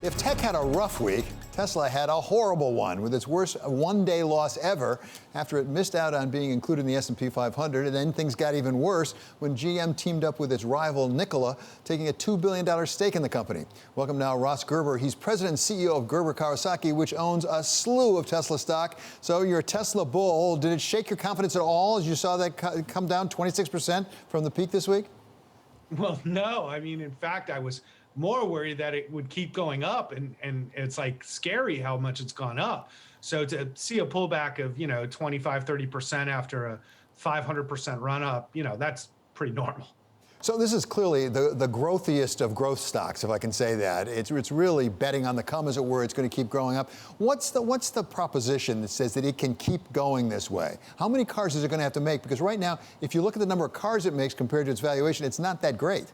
If tech had a rough week, Tesla had a horrible one, with its worst one-day loss ever after it missed out on being included in the S&P 500. And then things got even worse when GM teamed up with its rival Nikola, taking a $2 billion stake in the company. Welcome now, Ross Gerber. He's president and CEO of Gerber Kawasaki, which owns a slew of Tesla stock. So you're a Tesla bull. Did it shake your confidence at all as you saw that come down 26% from the peak this week? Well, no. I mean, in fact, I was more worried that it would keep going up, and it's like scary how much it's gone up. So to see a pullback of 25-30% after a 500% run up, that's pretty normal. So this is clearly the growthiest of growth stocks, if I can say that. It's really betting on the come, as it were. It's going to keep growing up. What's the proposition that says that it can keep going this way? How many cars is it going to have to make? Because right now, if you look at the number of cars it makes compared to its valuation, it's not that great.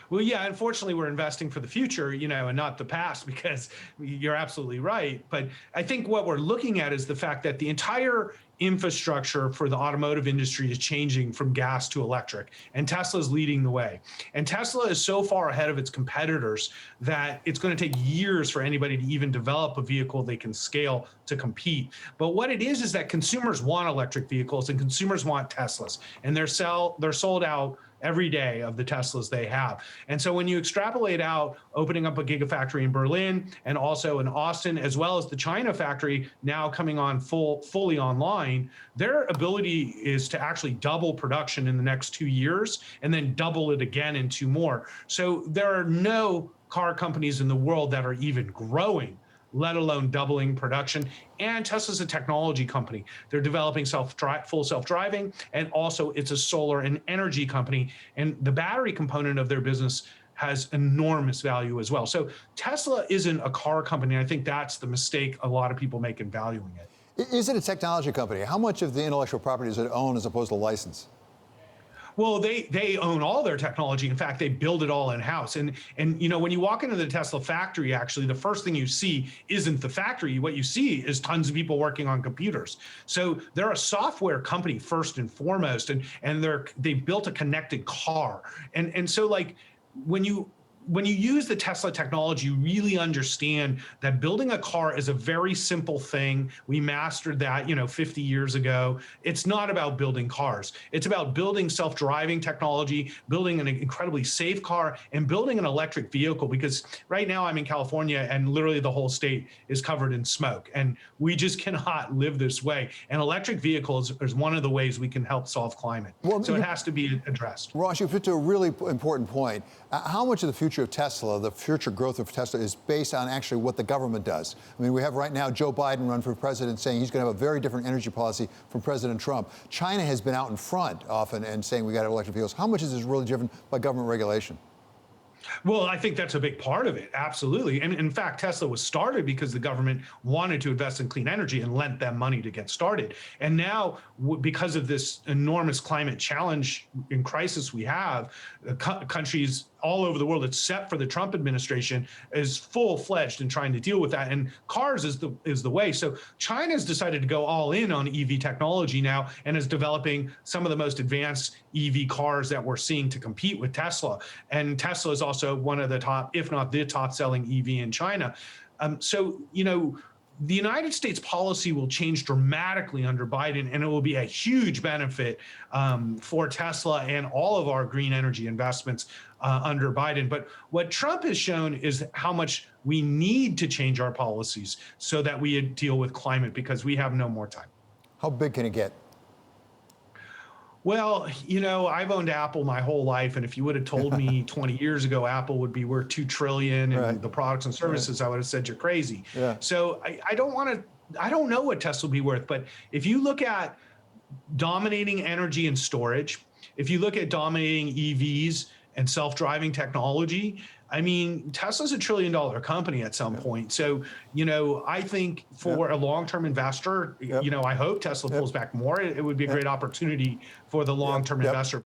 Well, yeah, unfortunately, we're investing for the future, and not the past, because you're absolutely right. But I think what we're looking at is the fact that the entire infrastructure for the automotive industry is changing from gas to electric, and Tesla's leading the way. And Tesla is so far ahead of its competitors that it's going to take years for anybody to even develop a vehicle they can scale to compete. But what it is that consumers want electric vehicles, and consumers want Teslas, and they're sold out every day of the Teslas they have. And so when you extrapolate out opening up a gigafactory in Berlin and also in Austin, as well as the China factory now coming on fully online, their ability is to actually double production in the next 2 years and then double it again in 2 more. So there are no car companies in the world that are even growing, let alone doubling production. And Tesla's a technology company. They're developing full self-driving, and also it's a solar and energy company. And the battery component of their business has enormous value as well. So Tesla isn't a car company. I think that's the mistake a lot of people make in valuing it. Is it a technology company? How much of the intellectual property does it own as opposed to license? Well, they own all their technology. In fact, they build it all in-house. And when you walk into the Tesla factory, actually, the first thing you see isn't the factory. What you see is tons of people working on computers. So they're a software company first and foremost, and they built a connected car. And so, like, when you use the Tesla technology, you really understand that building a car is a very simple thing. We mastered that, 50 years ago. It's not about building cars. It's about building self-driving technology, building an incredibly safe car, and building an electric vehicle. Because right now I'm in California, and literally the whole state is covered in smoke, and we just cannot live this way. And electric vehicles is one of the ways we can help solve climate. So it has to be addressed. Ross, you've hit to a really important point. How much of the future of Tesla, the future growth of Tesla, is based on actually what the government does? I mean, we have right now Joe Biden run for president saying he's going to have a very different energy policy from President Trump. China has been out in front often and saying we got to have electric vehicles. How much is this really driven by government regulation? Well, I think that's a big part of it. Absolutely. And in fact, Tesla was started because the government wanted to invest in clean energy and lent them money to get started. And now, because of this enormous climate challenge and crisis we have, countries all over the world, except for the Trump administration, is full-fledged in trying to deal with that. And cars is the way. So China's decided to go all in on EV technology now, and is developing some of the most advanced EV cars that we're seeing to compete with Tesla. And Tesla is also one of the top, if not the top selling EV in China. The United States policy will change dramatically under Biden, and it will be a huge benefit for Tesla and all of our green energy investments under Biden. But what Trump has shown is how much we need to change our policies so that we deal with climate, because we have no more time. How big can it get? Well, I've owned Apple my whole life, and if you would have told me 20 years ago Apple would be worth $2 trillion and the products and services, I would have said you're crazy. Yeah. So I don't know what Tesla will be worth, but if you look at dominating energy and storage, if you look at dominating EVs and self-driving technology, I mean, Tesla's $1 trillion company at some point. So, I think for a long-term investor, I hope Tesla pulls back more. It would be a great opportunity for the long-term investor.